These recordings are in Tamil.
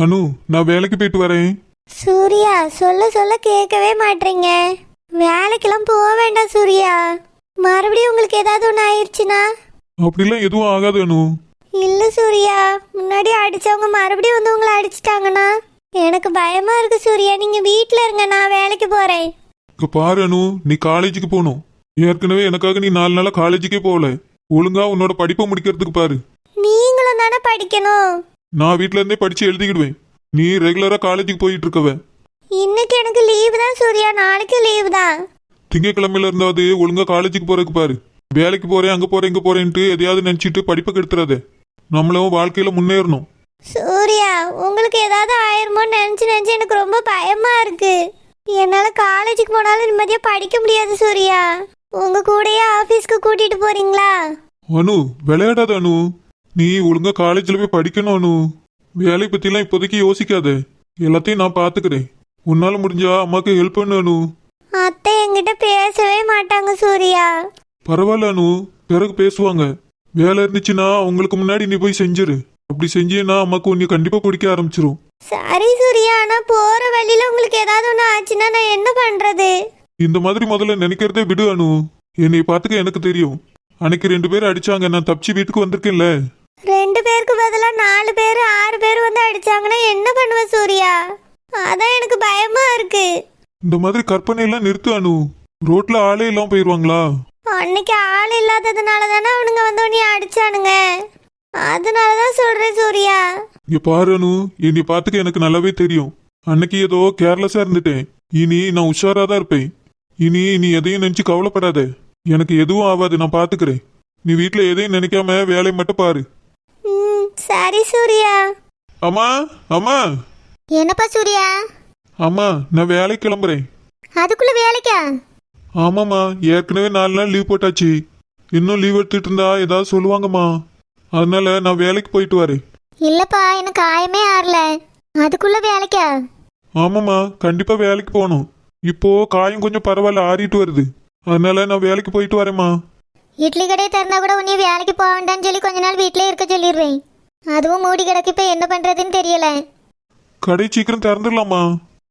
அனு, நான் வேலைக்கு போயிட்டு வரேன். சூர்யா, சொல்ல சொல்ல கேட்கவே மாட்டீங்க. வேலைக்கெல்லாம் போக வேண்டாம் சூர்யா. மறுபடியும் உங்களுக்கு ஏதாவது ஒன்று ஆயிடுச்சுன்னா? அப்படிலாம் எதுவும் ஆகாது அனு. இல்ல சூர்யா, முன்னாடி அடிச்சவங்க மறுபடியும் வந்து உங்களை அடிச்சிட்டாங்கன்னா எனக்கு பயமா இருக்கு சூர்யா. நீங்க வீட்ல இருங்க, நான் வேலைக்கு போறேன். இங்க பாரு அனு, நீ காலேஜுக்கு போகணும். ஏற்கனவே எனக்காக நீ 4 நாளா காலேஜுக்கே போகல. ஒழுங்கா உன்னோட படிப்பை முடிக்கிறதுக்கு பாரு. நீங்களும் தானே படிக்கணும். நான் வீட்ல இருந்தே படிச்சு எழுதிக்கிடுவேன். நீ ரெகுலரா காலேஜுக்கு போயிட்டு இருக்கவ. இன்னைக்கு எனக்கு லீவு தான் சூர்யா, நாளைக்கு லீவு தான். திங்கக்கிழமையில இருந்தாவது ஒழுங்கா காலேஜுக்கு போறதுக்கு பாரு. வேலைக்கு போறேன், அங்க போறேன், இங்க போறேன்ட்டு எதையாவது நினைச்சிட்டு படிப்பை கெடுத்துறாத. நம்மளும் வாழ்க்கையில முன்னேறணும். சூர்யா, உங்களுக்கு ஏதாவது ஆயிருமோன்னு நினைச்சு நினைச்சு எனக்கு ரொம்ப பயமா இருக்கு. என்னால காலேஜுக்கு போனாலும் நிம்மதியா படிக்க முடியாது சூர்யா. உங்க கூடயே ஆபீஸ்க்கு கூட்டிட்டு போறீங்களா? அனு, விளையாடாத அனு. நீ ஒழுங்கா காலேஜ்ல போய் படிக்கணும் அனு. வேலை பத்திலாம் இப்போதைக்கு யோசிக்காத. எல்லாத்தையும் நான் பாத்துக்கிறேன். உன்னால முடிஞ்சா அம்மாக்கு ஹெல்ப் பண்ணு அனு. அத்தை என்கிட்ட பேசவே மாட்டாங்க சூர்யா. பரவாயில்ல அனு, பிறகு பேசுவாங்க. வேலை இருந்துச்சுன்னா உங்களுக்கு முன்னாடி நீ போய் செஞ்சிரு. அப்படி செஞ்சேன்னா அம்மாக்கு உன்னை கண்டிப்பா குடிக்க ஆரம்பிச்சிரும். சரி சூர்யா, ஆனா போற வழியில உங்களுக்கு ஏதாவது ஒண்ணு ஆச்சுன்னா நான் என்ன பண்றது? இந்த மாதிரி முதல்ல நினைக்கிறதே விடு அனு. என்னை பாத்துக்க எனக்கு தெரியும். அன்னைக்கு 2 பேர் அடிச்சாங்க, நான் தப்பிச்சு வீட்டுக்கு வந்திருக்கேன்ல. 2 பேருக்கு பதிலா 4 பேர் 6 பேர் வந்து அடிச்சாங்கன்னா என்ன பண்ணுவ சூர்யா? அதான் எனக்கு பயமா இருக்கு. இந்த மாதிரி கற்பனை எல்லாம் நிறுத்து அனு. ரோட்ல ஆளே இல்லாம போயிருவாங்களா? அன்னைக்கு ஆள் இல்லாததுனால தானே அவனுங்க வந்து உன்னை அடிச்சானுங்க. அதனாலதான் சொல்றேன் சூர்யா. இங்க பாரு அனு, என்னை பாத்துக்க எனக்கு நல்லாவே தெரியும். அன்னைக்கு ஏதோ கேர்லெஸ்ஸா இருந்துட்டேன். இனி நான் உஷாரா தான் இருப்பேன். இனி நீ எதையும் நினைச்சு கவலைப்படாத. எனக்கு எதுவும் ஆகாது, நான் பாத்துக்கிறேன். நீ வீட்டுல எதையும் நினைக்காம வேலையை மட்டும் பாரு. சரி சூர்யா. அம்மா, அம்மா. என்னப்பா சூர்யா? அம்மா, நான் வேலைக்கு கிளம்புறேன். அதுக்குள்ள வேலைக்கா? ஆமாம்மா, ஏற்கனவே 4 நாள் லீவ் போட்டாச்சு. இன்னும் லீவ் எடுத்துட்டு இருந்தா ஏதாவது சொல்லுவாங்கம்மா. அதனால நான் வேலைக்கு போயிட்டு வரேன். இல்லப்பா, எனக்கு காயமே ஆறல. அதுக்குள்ள வேலைக்கா? ஆமாம்மா, கண்டிப்பா வேலைக்கு போகணும். இப்போ காயம் கொஞ்சம் பரவாயில்ல, ஆறிட்டு வருது. அதனால நான் வேலைக்கு போயிட்டு வரேம்மா. இட்லி கடையை திறந்தா கூட உன்னை வேலைக்கு போக வேண்டாம்னு சொல்லி கொஞ்ச நாள் வீட்டிலே இருக்க சொல்லிடுறேன். அதுவும் மூடி கிடக்கு, இப்ப என்ன பண்றதுன்னு தெரியல. கடை சீக்கிரம் திறந்துடலாமா?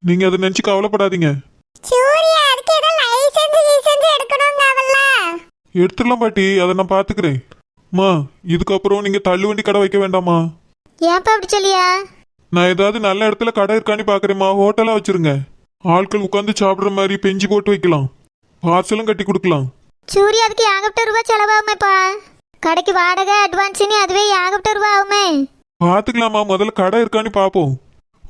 நீங்க அதை நினைச்சு கவலைப்படாதீங்க. எடுத்துடலாம் பாட்டி, அதை நான் பாத்துக்கிறேன். அம்மா, இதுக்கப்புறம் நீங்க தள்ளு வண்டி கடை வைக்க வேண்டாமா? ஏன்ப்பா அப்படி சொல்லியா? நான் ஏதாவது நல்ல இடத்துல கடை இருக்கான்னு பாக்குறேம்மா. ஹோட்டலா வச்சிருங்க. ஆட்கள் உட்காந்து சாப்பிடுற மாதிரி பெஞ்சு போட்டு வைக்கலாம். பார்சலும் கட்டி கொடுக்கலாம். சூர்யா, அதுக்கு ஏகப்பட்ட ரூபாய் செலவாகுமேப்பா. கடைக்கு வாடகை அட்வான்ஸ்னு அதுவே ஏகப்பட்ட ரூபாய் ஆகுமே. பாத்துக்கலாமா, முதல்ல கடை இருக்கான்னு பாப்போம்.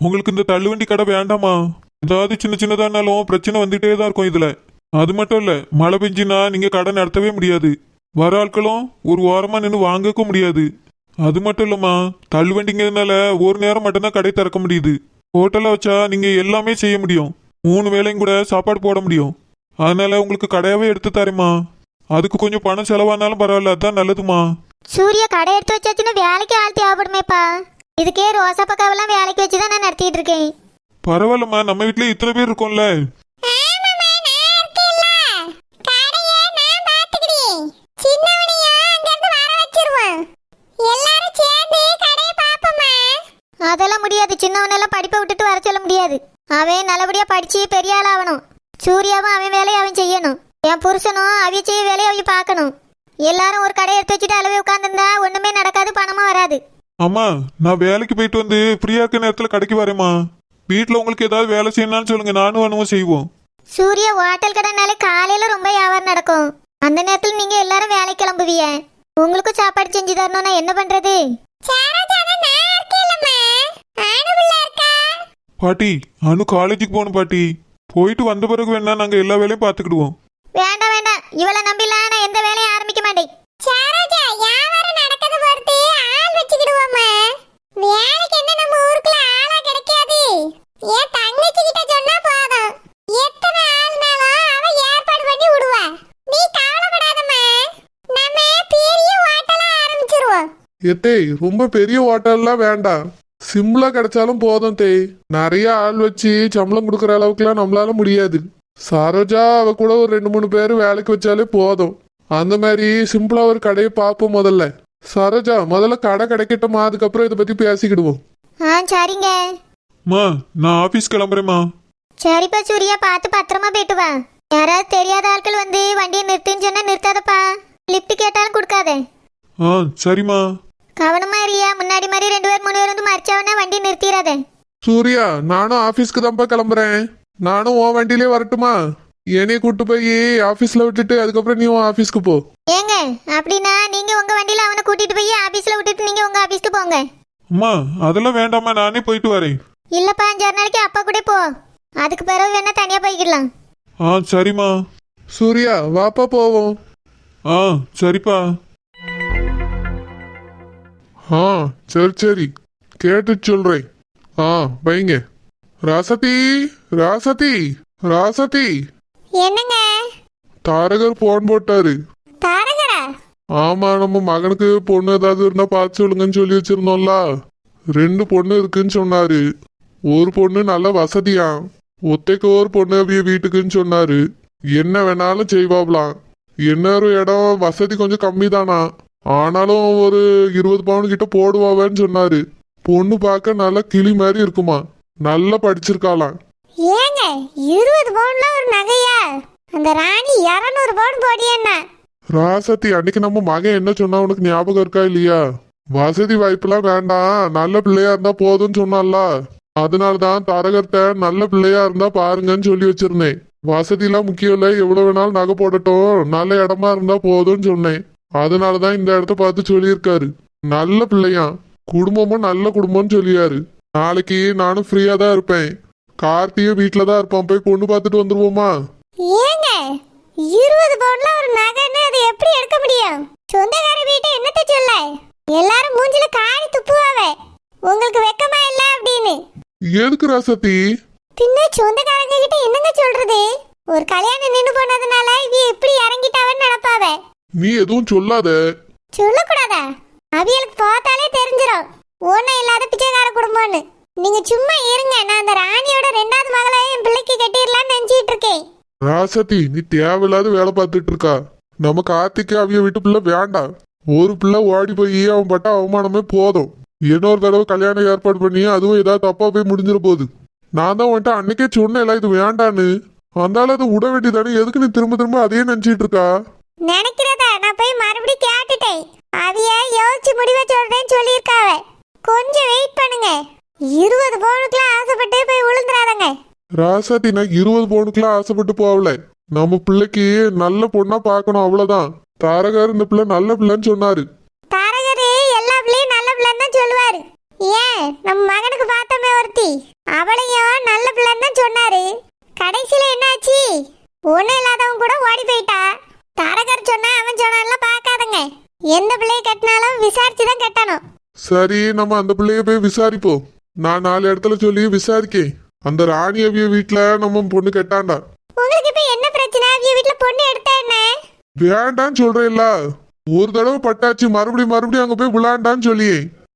உங்களுக்கு இந்த தள்ளுவண்டி கடை வேண்டாமா? ஏதாவது சின்ன சின்னதானாலும் பிரச்சனை வந்துட்டே தான் இருக்கும் இதுல. அது மட்டும் இல்ல, மழை பெஞ்சினா நீங்க கடை நடத்தவே முடியாது. வர ஆட்களும் ஒரு ஓரமா நின்று வாங்கக்க முடியாது. அது மட்டும் இல்லம்மா, தள்ளுவண்டிங்கிறதுனால ஒரு நேரம் மட்டும்தான் கடை திறக்க முடியுது. ஹோட்டல்ல வச்சா நீங்க எல்லாமே செய்ய முடியும். 3 வேளையும் கூட சாப்பாடு போட முடியும். அதனால உங்களுக்கு கடையாவே எடுத்து தரேம்மா. அதுக்கு கொஞ்சம் பணம் செலவானாலும் பரவாயில்ல, அதான் நல்லதுமா. சூர்யா, கடை எடுத்து வச்சாச்சுன்னா வேலைக்கு ஆள் தேவைப்படுமேப்பா. இதுக்கே ரோசா பக்காவெல்லாம் வேலைக்கு வச்சுதான் நான் நடத்திட்டு இருக்கேன். பரவாயில்லம்மா, நம்ம வீட்டுல இத்தனை பேர் இருக்கோம்ல. அதெல்லாம் முடியாது. சின்னவனெல்லாம் படிப்பை விட்டுட்டு வர சொல்ல முடியாது. அவன் நல்லபடியா படிச்சு பெரிய ஆள் ஆகணும். சூர்யாவும் அவன் வேலையை அவன் செய்யணும். என் புருஷனும் அவிய செய்ய வேலையை அவங்க பார்க்கணும். எல்லாரும் ஒரு கடையை எடுத்து வச்சுட்டு அளவே உட்காந்துருந்தா ஒண்ணுமே நடக்காது, பணமும் வராது. அம்மா, நான் வேலைக்கு போயிட்டு வந்து ஃப்ரீயா இருக்க நேரத்துல கடைக்கு வரேம்மா. வீட்டுல உங்களுக்கு ஏதாவது வேலை செய்யணும்னு சொல்லுங்க, நானும் அனுவும் செய்வோம். சூர்யா, ஹோட்டல் கடைனாலே காலையில ரொம்ப வியாபாரம் நடக்கும். அந்த நேரத்துல நீங்க எல்லாரும் வேலைக்கு கிளம்புவீங்க. உங்களுக்கும் சாப்பாடு செஞ்சு தரணும்னா என்ன பண்றது? பாட்டி, அனு காலேஜுக்கு போகணும் பாட்டி. போயிட்டு வந்த பிறகு வேணா நாங்க எல்லா வேலையும் பாத்துக்கிடுவோம். வேண்டாம் வேண்டாம், இவளை நம்பில நான் எந்த வேலையும் ஆரம்பிக்க மாட்டேன். வேலைக்கு என்ன நம்ம ஊருக்குள்ள ஆளா கிடைக்காது. ஏன் தங்கச்சி கிட்ட சொன்னா போதும், எத்தனை ஆள்னாலும் அவ ஏற்பாடு பண்ணி விடுவா. நீ கவலைப்படாதம்மா, நம்ம பெரிய ஹோட்டலா ஆரம்பிச்சிருவோம். ஏத்தே, ரொம்ப பெரிய ஹோட்டல்லாம் வேண்டாம். சிம்பிளா கிடைச்சாலும் போதும் தேய். நிறைய ஆள் வச்சு சம்பளம் கொடுக்குற அளவுக்குலாம் நம்மளால முடியாது. சரோஜா அவ கூட ஒரு 2-3 பேர் வேலைக்கு வச்சாலே போதும். அந்த மாதிரி சிம்பிளா ஒரு கடையை பார்ப்போம் முதல்ல. சரோஜா, முதல்ல கடை கிடைக்கட்டுமா, அதுக்கப்புறம் இதை பத்தி பேசிக்கிடுவோம். சரிங்க. மா நான் ஆபீஸ் கிளம்புறேம்மா. சரிப்பா சூர்யா, பார்த்து பத்திரமா போயிட்டு வா. யாராவது தெரியாத ஆட்கள் வந்து வண்டியை நிறுத்துன்னு சொன்னா நிறுத்தாதப்பா. லிஃப்ட் கேட்டாலும் கொடுக்காத. சரிம்மா. கவனமா இருியா. முன்னாடி மாதிரி 2 பேர் 3 பேர் வந்து மறிச்சவனா வண்டி நிறுத்திடாத. சூர்யா, நானும் ஆபீஸ்க்கு தான்ப்பா கிளம்புறேன். நானும் உன் வண்டியிலே வரட்டுமா? என்னைய கூட்டு போய் ஆபீஸ்ல விட்டுட்டு அதுக்கப்புறம் நீ உன் ஆபீஸ்க்கு போ. ஏங்க, அப்படின்னா நீங்க உங்க வண்டியில அவனை கூட்டிட்டு போய் ஆபீஸ்ல விட்டுட்டு நீங்க உங்க ஆபீஸ்க்கு போங்க. அம்மா அதெல்லாம் வேண்டாம்மா, நானே போயிட்டு வரேன். இல்லப்பா, 5 நாளைக்கு அப்பா கூட போ. அதுக்கு பிறகு வேணா தனியா போய்க்கிடலாம். சரிம்மா. சூர்யா வாப்பா போவோம். சரிப்பா. சரி சரி, கேட்டு சொல்றேன். வைங்க. ராசதி, ராசதி, ராசதி. என்னங்க? தாரகர் போன் போட்டாரு. தாரகரா? ஆமா, நம்ம மகனுக்கு பொண்ணு ஏதாவது இருந்தா பார்த்து சொல்லுங்கன்னு சொல்லி வச்சிருந்தோம்ல. 2 பொண்ணு இருக்குன்னு சொன்னாரு. ஒரு பொண்ணு நல்ல வசதியா, ஒத்தைக்கு ஒரு பொண்ணு அப்படியே வீட்டுக்குன்னு சொன்னாரு. என்ன வேணாலும் செய்வாப்லாம். இன்னொரு இடம் வசதி கொஞ்சம் கம்மி தானா, ஆனாலும் ஒரு 20 பவுன் கிட்ட போடுவாவேன்னு சொன்னாரு. பொண்ணு பார்க்க நல்ல கிளி மாதிரி இருக்குமா, நல்லா படிச்சிருக்காளாம். ஏங்க 20 பவுன்ல ஒரு நகையா? அந்த ராணி 200 பவுன் போடியேன்னா. ராசத்தி, அன்னைக்கு நம்ம மகன் என்ன சொன்னா உனக்கு ஞாபகம் இருக்கா இல்லையா? வசதி வாய்ப்புலாம் வேண்டாம், நல்ல பிள்ளையா இருந்தா போதும்னு சொன்னால. அதனாலதான் தரகர்கிட்ட நல்ல பிள்ளையா இருந்தா பாருங்கன்னு சொல்லி வச்சிருந்தேன். வசதிலாம் முக்கியம் இல்லை, எவ்வளவு வேணாலும் நகை போடட்டும், நல்ல இடமா இருந்தா போதும்னு சொன்னேன். அதனாலதான் இந்த இடத்த பார்த்து சொல்லியிருக்காரு. நல்ல பிள்ளையா, குடும்பமும் நல்ல குடும்பம்னு சொல்லியாரு. நாளைக்கு நானும் ஃப்ரீயா தான் இருப்பேன். கார்த்தியும் வீட்டுல தான் இருப்பான். போய் பொண்ணு பார்த்துட்டு வந்துருவோமா? ஏங்க 20 பவுன்ல ஒரு நகைன்னு அது எப்படி எடுக்க முடியும்? சொந்தக்கார வீட்டை என்னத்த சொல்ல? எல்லாரும் மூஞ்சில காரி துப்புவாவே. உங்களுக்கு வெக்கமா இல்ல அப்படின்னு. எதுக்கு ராசத்தி? பின்ன சொந்தக்காரங்க கிட்ட என்னங்க சொல்றது? ஒரு கல்யாணம் நின்னு போனதுனால இவ எப்படி இறங்கிட்டாவன்னு நினைப்பாவே. நீ எதுவும் சொல்லாத. சொல்லக்கூடாதா? அவியலுக்கு பார்த்தாலே தெரிஞ்சிடும் ஒன்னும் இல்லாத பிச்சைக்கார குடும்பம்னு. நீங்க சும்மா இருங்க. நான் அந்த ராணியோட 2வது மகளை என் பிள்ளைக்கு கட்டிடலாம்னு நினைச்சிட்டு இருக்கேன். ராசத்தி, நீ தேவையில்லாத வேலை பார்த்துட்டு இருக்கா. நம்ம கார்த்திக்கு அவிய வீட்டு பிள்ளை வேண்டாம். ஒரு பிள்ளை ஓடி போய் அவன் பட்ட அவமானமே போதும். இன்னொரு தடவை கல்யாணம் ஏற்பாடு பண்ணி அதுவும் ஏதாவது தப்பா போய் முடிஞ்சிட போகுது. நான் தான் வந்துட்டு அன்னைக்கே சொன்னேன் இது வேண்டான்னு. அந்தால அதை விட வேண்டியதானே, எதுக்கு நீ திரும்ப திரும்ப அதையே நினைச்சிட்டு இருக்கா? நினைக்கிறதா? நான் போய் மறுபடியும் கேட்டுட்டேன். அவிய யோசிச்சு முடிவை சொல்றேன்னு சொல்லியிருக்காவ. கொஞ்சம் வெயிட் பண்ணுங்க. 20 பவுனுக்குலாம் ஆசைப்பட்டு போய் விழுந்துடாதங்க. ராசாத்தி, நான் 20 பவுனுக்குலாம் ஆசைப்பட்டு போகல. நம்ம பிள்ளைக்கு நல்ல பொண்ணா பார்க்கணும், அவ்வளவுதான். தாரகார் இந்த பிள்ளை நல்ல பிள்ளைன்னு சொன்னாரு. தாரகரு எல்லா பிள்ளையும் நல்ல பிள்ளைன்னு தான் சொல்லுவாரு. ஏன் நம்ம மகனுக்கு பார்த்தோமே ஒருத்தி, அவளையும் நல்ல பிள்ளைன்னு தான் சொன்னாரு. கடைசியில என்னாச்சு? ஒன்னும் இல்லாதவன் கூட ஓடி போயிட்டா. தாரகர் சொன்னா அவன் சொன்னான்லாம் பார்க்காதங்க. எந்த பிள்ளையை கட்டினாலும் விசாரிச்சுதான் கட்டணும். சரி, நம்ம அந்த பிள்ளைய போய் விசாரிப்போம். நான் 4 இடத்துல சொல்லி விசாரிக்கேன். அந்த ராணி அவிய வீட்டுல நம்ம பொண்ணு கெட்டாண்டா. உங்களுக்கு இப்ப என்ன பிரச்சனை? அவிய வீட்டுல பொண்ணு எடுத்தா என்ன? வேண்டான்னு சொல்றேன்ல. ஒரு தடவை பட்டாச்சு, மறுபடியும் அங்க போய் விளாண்டான்னு சொல்லி.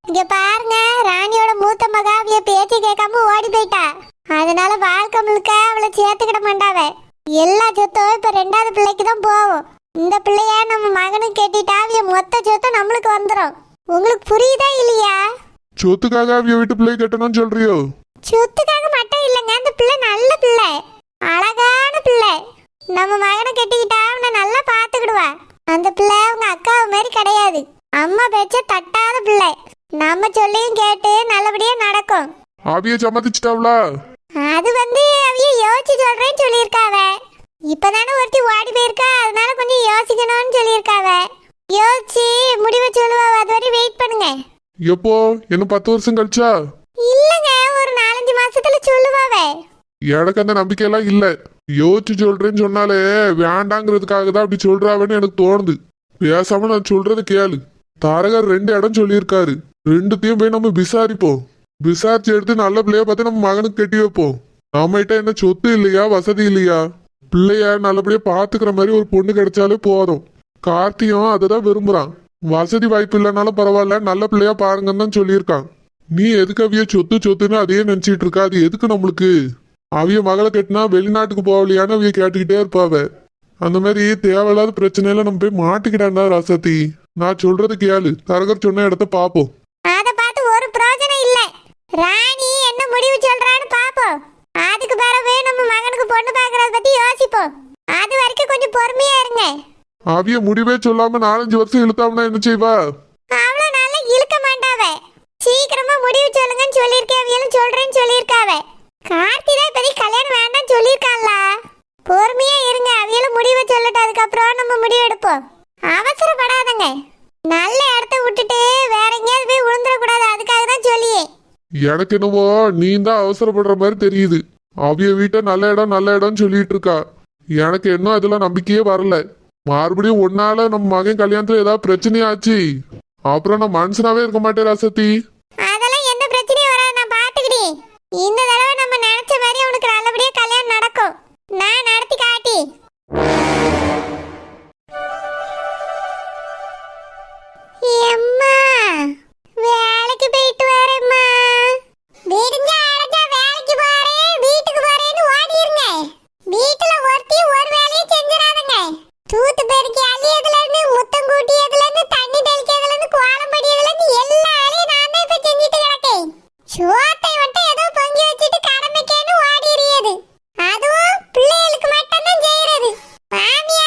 இங்க பாருங்க, ராணியோட மூத்த மகா அவிய பேச்சு கேட்காம ஓடி போயிட்டா. அதனால வாழ்க்கை முழுக்க அவளை சேர்த்துக்கிட மாட்டாவ. எல்லா சொத்தும் இப்ப 2வது பிள்ளைக்கு தான் போகும். இந்த பிள்ளைய நம்ம மகனுக்கு கட்டிட்டா அவிய மொத்த சொத்தும் நம்மளுக்கு வந்துடும். உங்களுக்கு புரியுதா இல்லையா? சொத்துக்காக அவிய வீட்டு பிள்ளை கட்டணும்னு சொல்றியோ? சொத்துக்காக மட்டும் இல்லைங்க, அந்த பிள்ளை நல்ல பிள்ளை, அழகான பிள்ளை. நம்ம மகனை கட்டிக்கிட்டா அவனை நல்லா பாத்துக்கிடுவா. அந்த பிள்ளை அவங்க அக்காவை மாதிரி கிடையாது. அம்மா பேச்ச தட்டாத பிள்ளை. நம்ம சொல்லியும் கேட்டு நல்லபடியா நடக்கும். அவிய சம்மதிச்சிட்டாவளா? அது அவிய யோசிச்சு சொல்றேன்னு சொல்லியிருக்காவ. இப்பதானே ஒருத்தி ஓடி போயிருக்கா, அதனால கொஞ்சம் யோசிக்கணும்னு சொல்லியிருக்காவ. யோசிச்சு முடிவை சொல்லுவா. அது வரை வெயிட் பண்ணுங்க. எப்போ? இன்னும் 10 வருஷம் கழிச்சா? இல்லங்க, ஒரு 4-5 மாசத்துல சொல்லுவாவே. எனக்கு அந்த நம்பிக்கையெல்லாம் இல்ல. யோசிச்சு சொல்றேன்னு சொன்னாலே வேண்டாங்கிறதுக்காக தான் அப்படி சொல்றாவன்னு எனக்கு தோணுது. பேசாம நான் சொல்றது கேளு. தாரகர் 2 இடம் சொல்லியிருக்காரு. 2த்தையும் போய் நம்ம விசாரிப்போம். விசாரிச்சு எடுத்து நல்ல பிள்ளைய பார்த்து நம்ம மகனுக்கு கட்டி வைப்போம். நம்மகிட்ட என்ன சொத்து இல்லையா, வசதி இல்லையா? பிள்ளைய நல்லபடியா பாத்துக்கிற மாதிரி ஒரு பொண்ணு கிடைச்சாலே போதும். கார்த்தியும் அதை தான் விரும்புறான். வசதி வாய்ப்பு இல்லைனாலும் பரவாயில்ல, நல்ல பிள்ளையா பாருங்கன்னு தான் சொல்லியிருக்கான். நீ எதுக்கு அவிய சொத்துன்னு அதையே நினைச்சிட்டு இருக்கா? அது எதுக்கு நம்மளுக்கு? அவிய மகளை கட்டினா வெளிநாட்டுக்கு போகலையான்னு அவிய கேட்டுக்கிட்டே இருப்பாவ. அந்த மாதிரி தேவையில்லாத பிரச்சனையில நம்ம போய் மாட்டிக்கிட்டாண்டா ராசாத்தி. நான் சொல்றது கேளு. தரகர் சொன்ன இடத்த பாப்போம். அத பார்த்து ஒரு பிரயோஜனம் இல்ல. ராணி என்ன முடிவு சொல்றான்னு பாப்போம். அதுக்கு பிறகு நம்ம மகனுக்கு பொண்ணு பார்க்கறத பத்தி யோசிப்போம். அது வரைக்கும் கொஞ்சம் பொறுமையா இருங்க. அவிய முடிவே சொல்லாம 4-5 வருஷம் இழுத்தாம்னா என்ன செய்வா? அவ்வளவு நாளா இழுக்க மாட்டாவே. சீக்கிரமா முடிவு சொல்லுங்கன்னு சொல்லியிருக்கேன். அவியலும் சொல்றேன்னு சொல்லியிருக்காவே. கார்த்தி தான் இப்போதைக்கு கல்யாணம் வேண்டாம்னு சொல்லியிருக்கான்ல. பொறுமையா இருங்க, அவியலும் முடிவை சொல்லட்டும். அதுக்கப்புறம் நம்ம முடிவு எடுப்போம். அவசரப்படாதங்க. நல்ல இடத்த விட்டுட்டு வேற எங்கேயாவது போய் விழுந்துடக்கூடாது. அதுக்காக தான் சொல்லியே. எனக்கு என்னவோ நீ தான் அவசரப்படுற மாதிரி தெரியுது. அவிய வீட்டை நல்ல இடம்னு சொல்லிட்டு இருக்கா. எனக்கு இன்னும் அதுல நம்பிக்கையே வரல. மறுபடியும் ஒன்னால நம்ம மகன் கல்யாணத்துல ஏதாவது பிரச்சனையாச்சு அப்புறம் நான் மனுஷனாவே இருக்க மாட்டேன் ராசத்தி. அதெல்லாம் எந்த பிரச்சனையும் வராது, நான் பாத்துக்கிட்டேன். இந்த தடவை நம்ம நினைச்ச மாதிரி அவனுக்கு நல்லபடியா கல்யாணம் நடக்கும். நான் நடத்தி காட்டி. எம்மா வேலைக்கு போயிட்டு வரேம்மா. விடிஞ்ச அழகா வேலைக்கு போறேன் வீட்டுக்கு போறேன்னு ஓடிருங்க. வீட்டுல ஒருத்தி ஒரு வேலையும் செஞ்சிடாதங்க. தூத்து பெருக்கி அள்ளியதுல இருந்து முத்தம் கூட்டியதுல இருந்து தண்ணி தெளிக்கிறதுல இருந்து கோலம் படியதுல இருந்து எல்லா வேலையும் நான் தான் இப்ப செஞ்சுட்டு கிடக்கேன். சோத்தை மட்டும் ஏதோ பொங்கி வச்சுட்டு கடமைக்கேன்னு ஓடி எறியது. அதுவும் பிள்ளைகளுக்கு மட்டும் தான் செய்யறது. மாமியா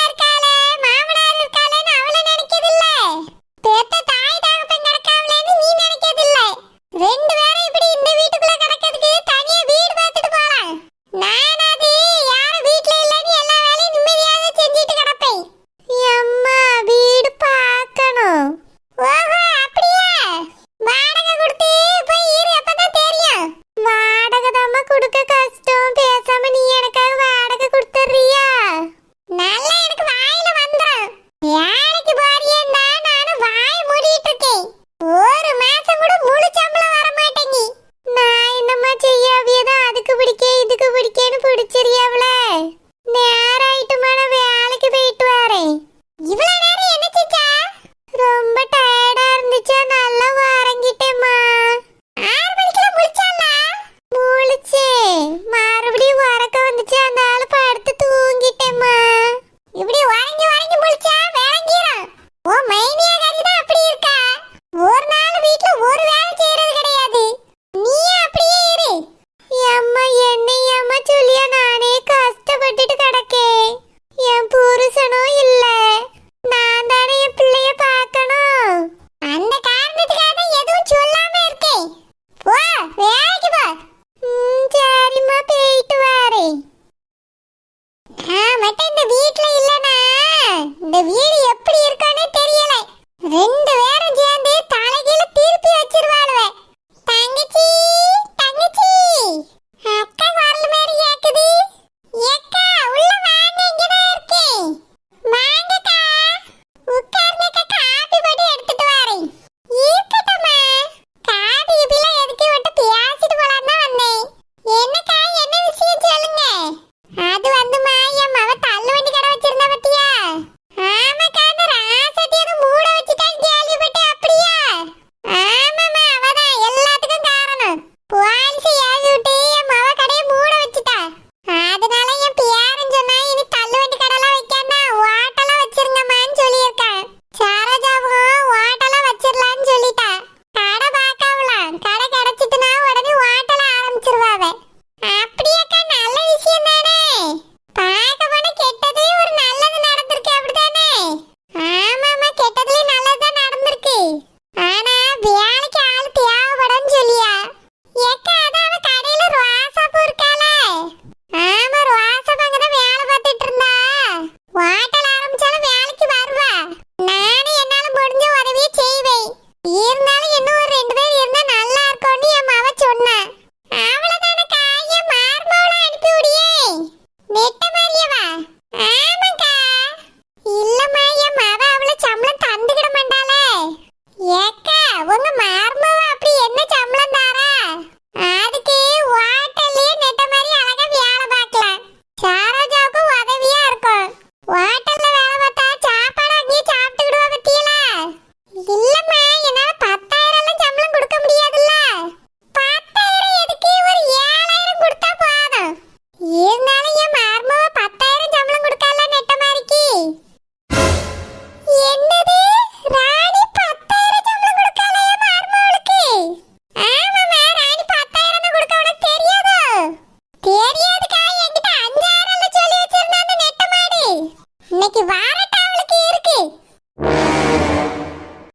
இன்னைக்கு வார